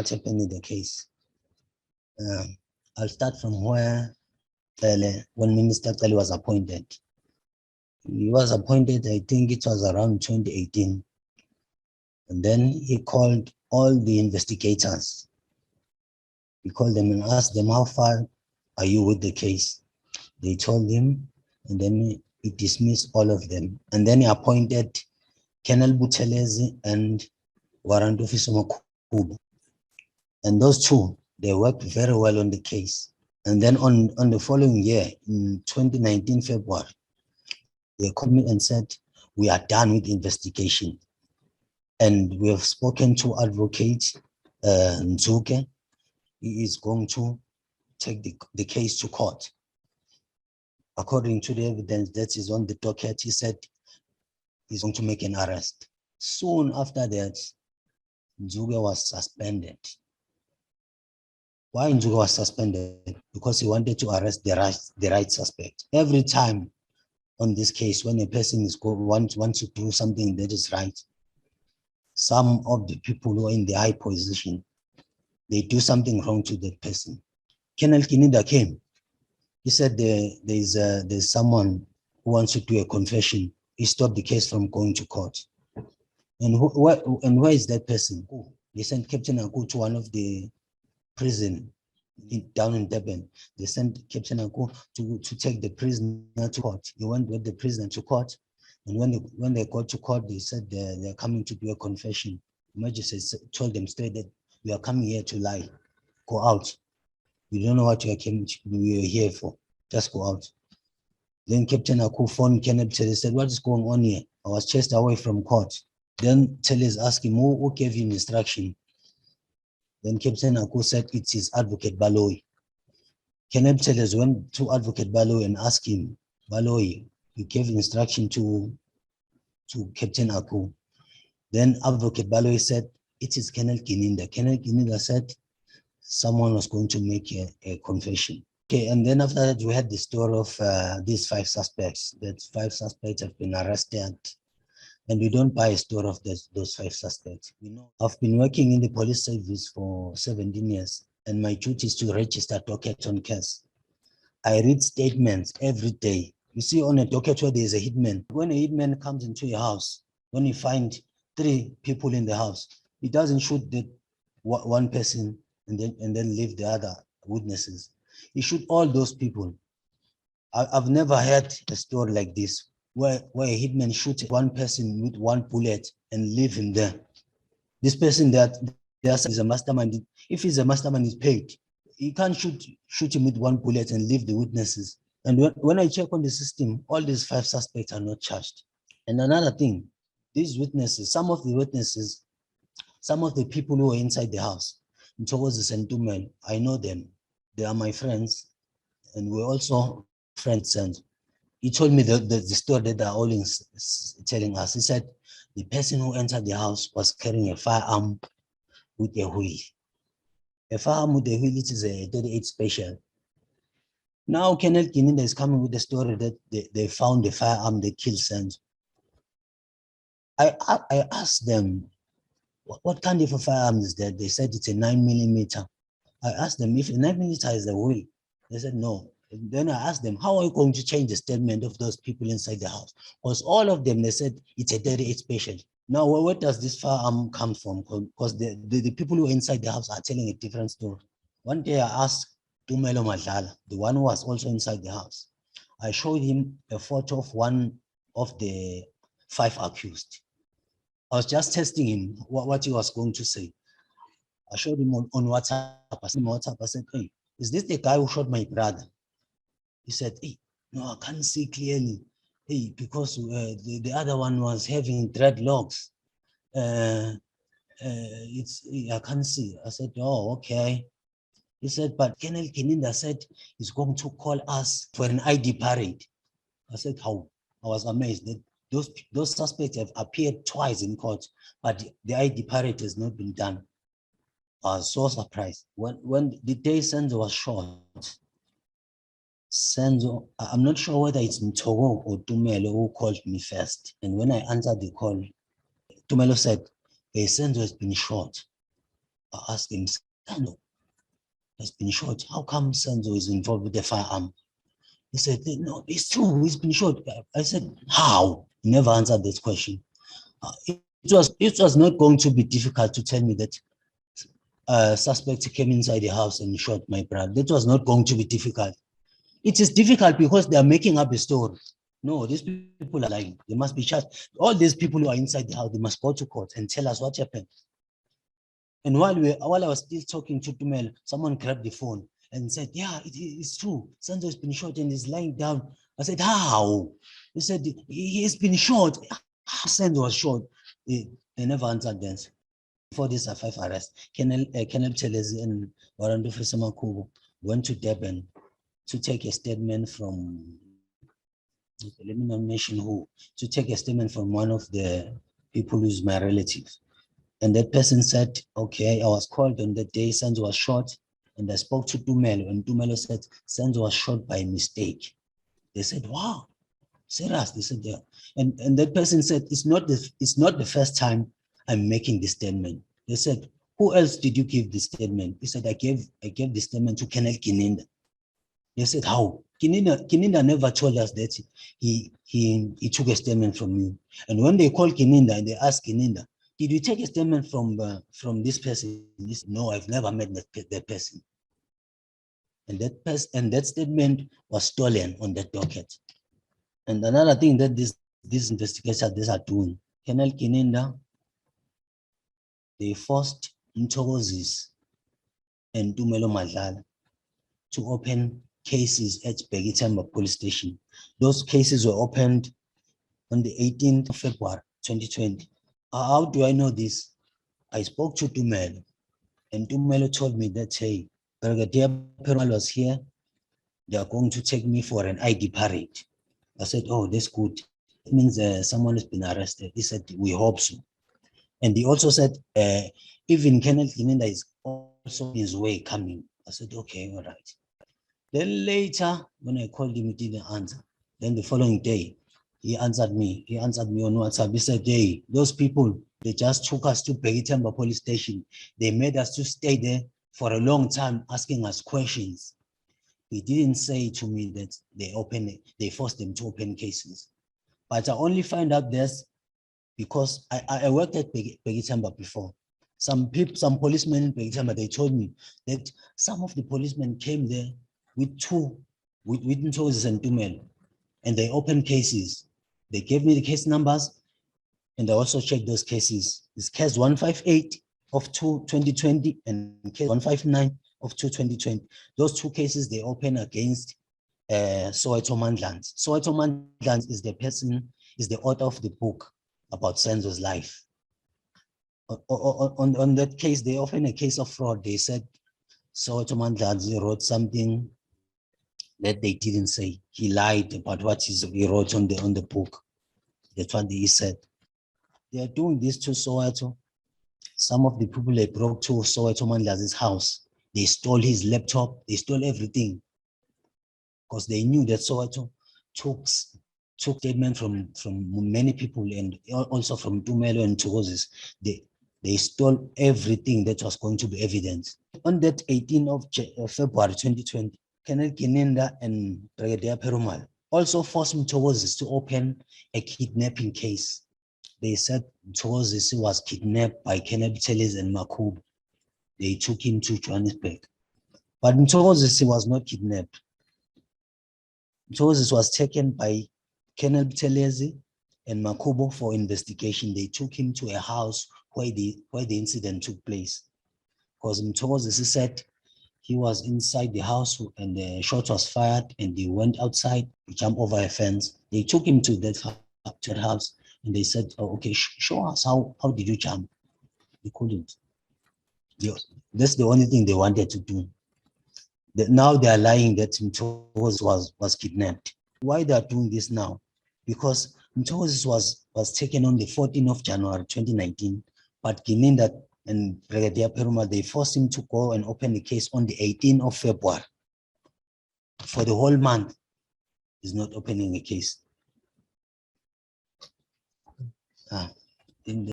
what happened in the case. I'll start from where when Minister Cele was appointed. He was appointed, I think it was around 2018. And then he called all the investigators. He called them and asked them, how far are you with the case? They told him, and then he dismissed all of them. And then he appointed Colonel Buthelezi and Warrant Officer Makuba. And those two, they worked very well on the case. And then on the following year, in 2019 February, they called me and said, we are done with the investigation. And we have spoken to Advocate Nzuke. He is going to take the case to court. According to the evidence that is on the docket, he said he's going to make an arrest. Soon after that, Nzuke was suspended. Why Nzuke was suspended? Because he wanted to arrest the right suspect. Every time on this case, when a person is wants to do something that is right, some of the people who are in the high position, they do something wrong to that person. Colonel Gininda came. He said there's someone who wants to do a confession. He stopped the case from going to court. And where is that person? They sent Captain Aku to one of the prison down in Durban. They sent Captain Aku to take the prisoner to court. He went with the prisoner to court. And when they got to court, they said they're coming to do a confession. The magistrate told them straight that we are coming here to lie. Go out. We don't know what we are here for. Just go out. Then Captain Aku phoned Kenneth Tele, said, what is going on here? I was chased away from court. Then Tele is asking, who gave him instruction? Then Captain Aku said, it is Advocate Baloyi. Kenneth Tele went to Advocate Baloyi and asked him, Baloyi, you gave instruction to Captain Aku. Then Advocate Baloyi said, it is Colonel Gininda. Colonel Gininda said, someone was going to make a confession. Okay, and then after that, we had the story of these 5 suspects. That 5 suspects have been arrested, and we don't buy a story of those 5 suspects. You know, I've been working in the police service for 17 years, and my duty is to register docket on case. I read statements every day. You see on a docket where there's a hitman. When a hitman comes into your house, when you find 3 people in the house, he doesn't shoot the one person and then leave the other witnesses. He shoot all those people. I've never heard a story like this, where a hitman shoots one person with 1 bullet and leave him there. This person that is a mastermind. If he's a mastermind, he's paid. You can't shoot him with 1 bullet and leave the witnesses. And when I check on the system, all these 5 suspects are not charged. And another thing, these witnesses, some of the witnesses, some of the people who are inside the house, Mthokozi and Tumelo, I know them. They are my friends, and we're also friends. And he told me the story that they're always telling us. He said the person who entered the house was carrying a firearm with a wheel. A firearm with a wheel, it is a 38 special. Now Colonel Gininda is coming with the story that they found the firearm, they killed Senzo. I asked them, what kind of a firearm is that? They said it's a 9mm. I asked them if a 9mm is a wheel. They said no. And then I asked them, how are you going to change the statement of those people inside the house? Because all of them, they said it's a 38 special. Now, where does this firearm come from? Because the people who are inside the house are telling a different story. One day I asked Tumelo Madlala, the one who was also inside the house. I showed him a photo of one of the 5 accused. I was just testing him, what he was going to say. I showed him on WhatsApp. I said, hey, is this the guy who shot my brother? He said, hey, no, I can't see clearly. Hey, because the other one was having dreadlocks. I can't see. I said, oh, okay. He said, but Colonel Gininda said he's going to call us for an ID parade. I said, how? I was amazed that those suspects have appeared twice in court, but the ID parade has not been done. I was so surprised. When the day Senzo was shot, Senzo, I'm not sure whether it's Mthokozi or Tumelo who called me first. And when I answered the call, Tumelo said, hey, Senzo has been shot. I asked him, Senzo has been shot. How come Senzo is involved with the firearm? He said, no, it's true, he's been shot. I said, how? He never answered this question. It was not going to be difficult to tell me that suspect came inside the house and shot my brother. That was not going to be difficult. It is difficult because they are making up a story. No, these people are lying. They must be charged. All these people who are inside the house, they must go to court and tell us what happened. And while I was still talking to Tumel, someone grabbed the phone and said, yeah, it's true. Senzo has been shot and is lying down. I said, how? He said, he has been shot. How Senzo was shot? They never answered that. Before this 5 arrests, Colonel Telezi and Warrant Officer Makubo went to Durban to take a statement from, let me not mention who, to take a statement from one of the people who's my relative. And that person said, okay, I was called on the day Senzo was shot, and I spoke to Tumelo, and Tumelo said, Senzo was shot by mistake. They said, wow, serious? They said, yeah. And that person said, it's not the first time I'm making this statement. They said, who else did you give this statement? He said, I gave the statement to Colonel Gininda. They said, how? Gininda never told us that he took a statement from you. And when they called Gininda and they asked Gininda, did you take a statement from this person? He said, no, I've never met that person. And that statement was stolen on that docket. And another thing that these investigators are doing, Colonel Gininda, they forced Ntozis and Tumelo Madlala to open cases at Begitemba police station. Those cases were opened on the 18th of February, 2020. How do I know this? I spoke to Tumelo, and Tumelo told me that, hey, Brigadier Perumal was here. They are going to take me for an ID parade. I said, oh, that's good. It means someone has been arrested. He said, we hope so. And he also said, even Colonel Gininda is also on his way coming. I said, okay, all right. Then later, when I called him, he didn't answer. Then the following day, he answered me. He answered me on WhatsApp. He said, hey, those people, they just took us to Begitemba police station. They made us to stay there for a long time, asking us questions. He didn't say to me that they forced them to open cases. But I only find out this because I worked at Begitemba before. Some policemen in Begitemba, they told me that some of the policemen came there with Ntozis and Tumelo, and they opened cases. They gave me the case numbers, and I also checked those cases. It's case 158 of 2020 and case 159 of 2020. Those two cases, they open against Soweto Mandlans. Soweto Mandlans is the author of the book about Senzo's life. On that case, they opened a case of fraud. They said Soweto Mandlans wrote something that they didn't say. He lied about what he wrote on the book. That's what he said. They are doing this to Soweto. Some of the people they broke to Soweto Mandla's house. They stole his laptop. They stole everything because they knew that Soweto took statement from many people and also from Tumelo and Ntozis. They stole everything that was going to be evidence. On that 18th of February 2020, Colonel Gininda and Brigadier Perumal also forced Ntozis to open a kidnapping case. They said Ntozis was kidnapped by Colonel Telezi and Makubo. They took him to Johannesburg. But Ntozis was not kidnapped. Ntozis was taken by Colonel Telezi and Makubo for investigation. They took him to a house where the incident took place. Because Ntozis said he was inside the house and the shot was fired and he went outside to jump over a fence. They took him to that house and they said, oh, okay, show us how did you jump? He couldn't. That's the only thing they wanted to do. Now they are lying that Ntozis was kidnapped. Why they are doing this now? Because Ntozis was taken on the 14th of January 2019, but Gininda and Brigadier Perumal, they forced him to go and open the case on the 18th of February. For the whole month, he's not opening a case.